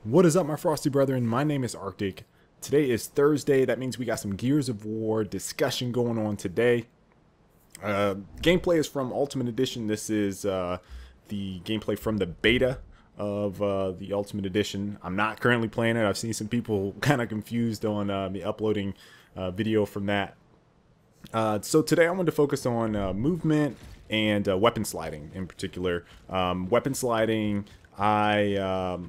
What is up, my frosty brethren? My name is Arctic. Today is Thursday. That means we got some Gears of War discussion going on today. Gameplay is from Ultimate Edition. This is the gameplay from the beta of the Ultimate Edition. I'm not currently playing it. I've seen some people kind of confused on me uploading video from that. So today I wanted to focus on movement and weapon sliding in particular. Weapon sliding, I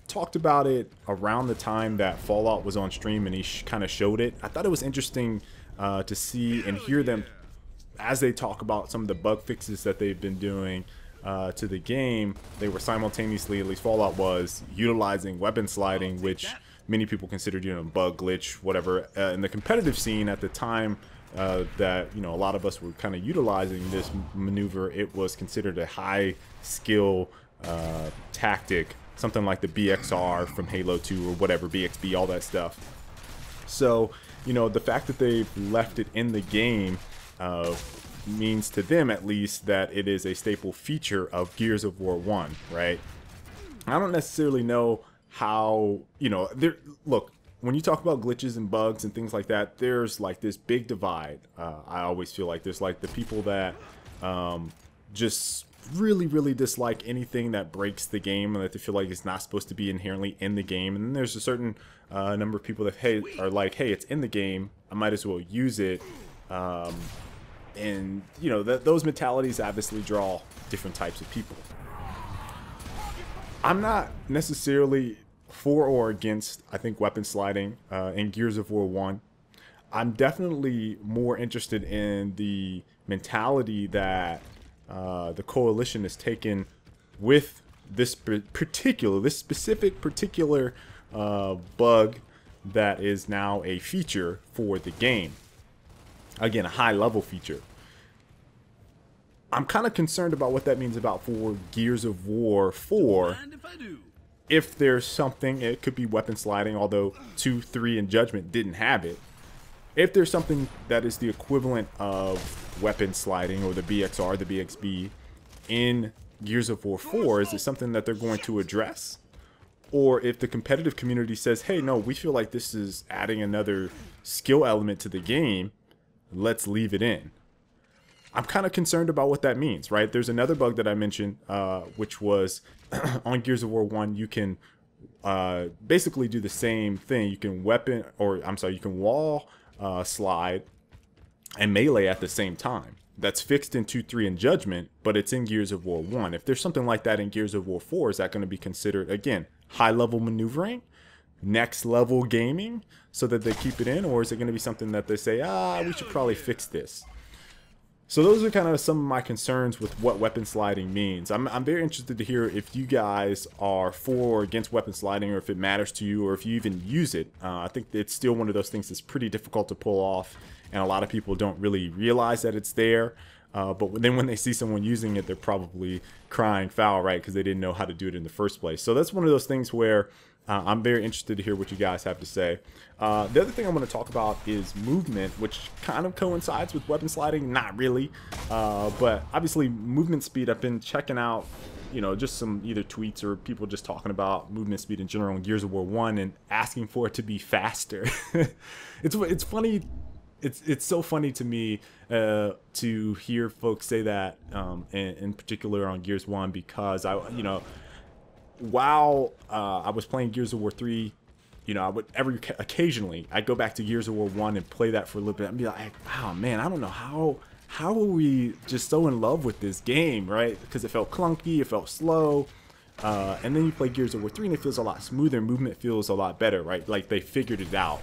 talked about it around the time that Fallout was on stream and he kind of showed it. I thought it was interesting to see and hear them as they talk about some of the bug fixes that they've been doing to the game. They were simultaneously, at least Fallout was, utilizing weapon sliding, which many people considered, you know, bug glitch, whatever. In the competitive scene at the time that, you know, a lot of us were kind of utilizing this maneuver, it was considered a high skill tactic, something like the BXR from Halo 2 or whatever, BXB, all that stuff. So, you know, the fact that they've left it in the game means to them, at least, that it is a staple feature of Gears of War 1, right? I don't necessarily know how, you know, look, when you talk about glitches and bugs and things like that, there's like this big divide. I always feel like there's like the people that just really dislike anything that breaks the game and that they feel like it's not supposed to be inherently in the game. And then there's a certain number of people that are like, hey, it's in the game, I might as well use it. And you know, those mentalities obviously draw different types of people. I'm not necessarily for or against, I think, weapon sliding in Gears of War 1. I'm definitely more interested in the mentality that the Coalition has taken with this specific particular bug that is now a feature for the game. Again, a high level feature. I'm kind of concerned about what that means about for Gears of War 4. If there's something, it could be weapon sliding, although 2, 3, and Judgment didn't have it. If there's something that is the equivalent of weapon sliding or the BXR, the BXB in Gears of War 4, is it something that they're going to address? Or if the competitive community says, hey, no, we feel like this is adding another skill element to the game, let's leave it in. I'm kind of concerned about what that means, right? There's another bug that I mentioned, which was on Gears of War 1, you can basically do the same thing. You can you can wall slide and melee at the same time. That's fixed in 2, 3, and Judgment, but it's in Gears of War 1. If there's something like that in Gears of War 4, is that going to be considered, again, high-level maneuvering, next-level gaming, so that they keep it in? Or is it going to be something that they say, we should probably fix this? So those are kind of some of my concerns with what weapon sliding means. I'm very interested to hear if you guys are for or against weapon sliding, or if it matters to you, or if you even use it. I think it's still one of those things that's pretty difficult to pull off, and a lot of people don't really realize that it's there. But then when they see someone using it, they're probably crying foul, right? Because they didn't know how to do it in the first place. So that's one of those things where I'm very interested to hear what you guys have to say. The other thing I'm going to talk about is movement, which kind of coincides with weapon sliding. Not really, but obviously movement speed. I've been checking out, you know, just some either tweets or people just talking about movement speed in general in Gears of War 1 and asking for it to be faster. It's funny. It's so funny to me to hear folks say that, in particular on Gears 1, because while I was playing Gears of War 3, you know, I would occasionally I'd go back to Gears of War 1 and play that for a little bit and be like, wow, man, I don't know how are we just so in love with this game, right? Because it felt clunky, it felt slow, and then you play Gears of War 3 and it feels a lot smoother, movement feels a lot better, right? Like they figured it out.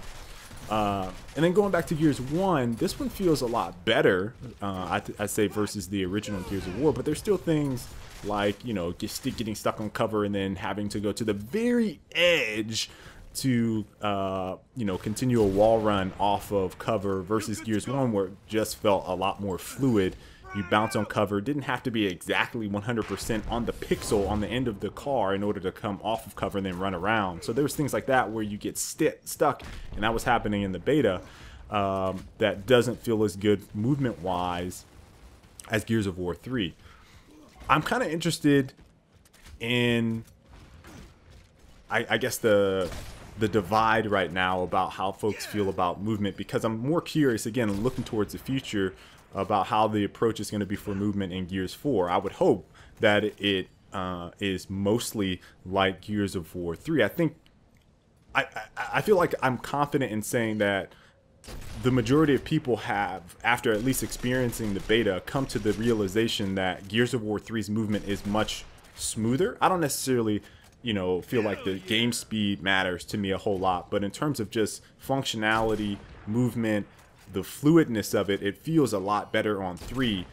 And then going back to Gears 1, this one feels a lot better, I'd say, versus the original Gears of War, but there's still things like, you know, getting stuck on cover and then having to go to the very edge to, you know, continue a wall run off of cover, versus Gears 1, where it just felt a lot more fluid. You bounce on cover, didn't have to be exactly 100% on the pixel on the end of the car in order to come off of cover and then run around. So there's things like that where you get stuck, and that was happening in the beta. That doesn't feel as good movement-wise as Gears of War 3. I'm kind of interested in I guess the divide right now about how folks feel about movement, because I'm more curious, again, looking towards the future about how the approach is going to be for movement in Gears 4. I would hope that it is mostly like Gears of War 3. I think I feel like I'm confident in saying that the majority of people have, after at least experiencing the beta, come to the realization that Gears of War 3's movement is much smoother. I don't necessarily, you know, feel like the game speed matters to me a whole lot, but in terms of just functionality, movement, the fluidness of it, it feels a lot better on 3.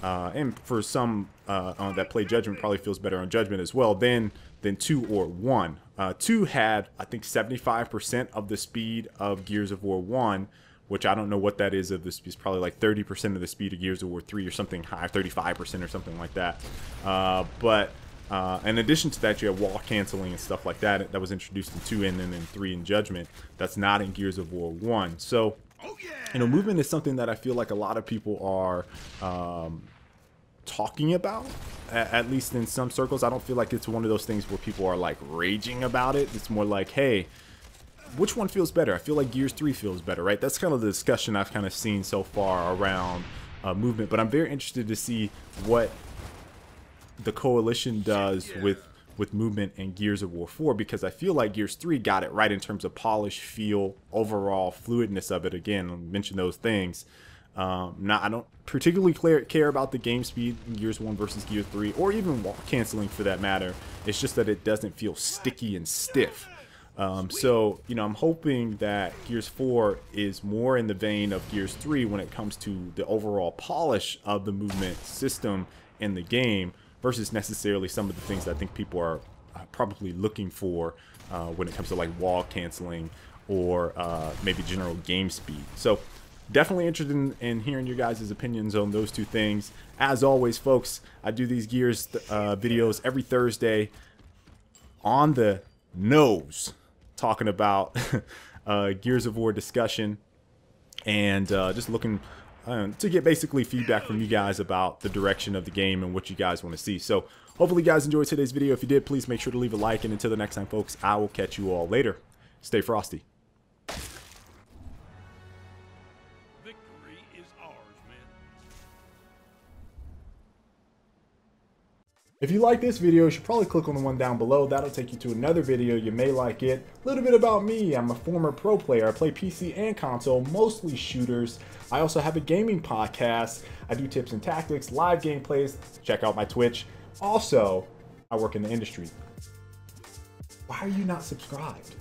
And for some that play Judgment, probably feels better on Judgment as well than 2 or 1. 2 had, I think, 75% of the speed of Gears of War 1, which I don't know what that is of this. It's probably like 30% of the speed of Gears of War 3 or something high, 35% or something like that. But in addition to that, you have wall canceling and stuff like that. That was introduced in 2 and then in 3 in Judgment. That's not in Gears of War 1. So, you know, movement is something that I feel like a lot of people are talking about, at least in some circles. I don't feel like it's one of those things where people are like raging about it. It's more like, hey, which one feels better? I feel like Gears 3 feels better, right? That's kind of the discussion I've kind of seen so far around movement, but I'm very interested to see what the Coalition does with movement in Gears of War 4, because I feel like Gears 3 got it right in terms of polish, feel, overall fluidness of it. Again, I mentioned those things. I don't particularly care about the game speed in Gears 1 versus Gears 3, or even wall canceling for that matter. It's just that it doesn't feel sticky and stiff. So, you know, I'm hoping that Gears 4 is more in the vein of Gears 3 when it comes to the overall polish of the movement system in the game, versus necessarily some of the things that I think people are probably looking for when it comes to like wall canceling or maybe general game speed. So definitely interested in hearing your guys' opinions on those two things. As always, folks, I do these Gears videos every Thursday on the nose, talking about Gears of War discussion, and just looking to get basically feedback from you guys about the direction of the game and what you guys want to see. So hopefully you guys enjoyed today's video. If you did, please make sure to leave a like, and until the next time, folks, I will catch you all later. Stay frosty. Victory is ours, man. If you like this video, you should probably click on the one down below. That'll take you to another video. You may like it. A little bit about me. I'm a former pro player. I play PC and console, mostly shooters. I also have a gaming podcast. I do tips and tactics, live gameplays. Check out my Twitch. Also, I work in the industry. Why are you not subscribed?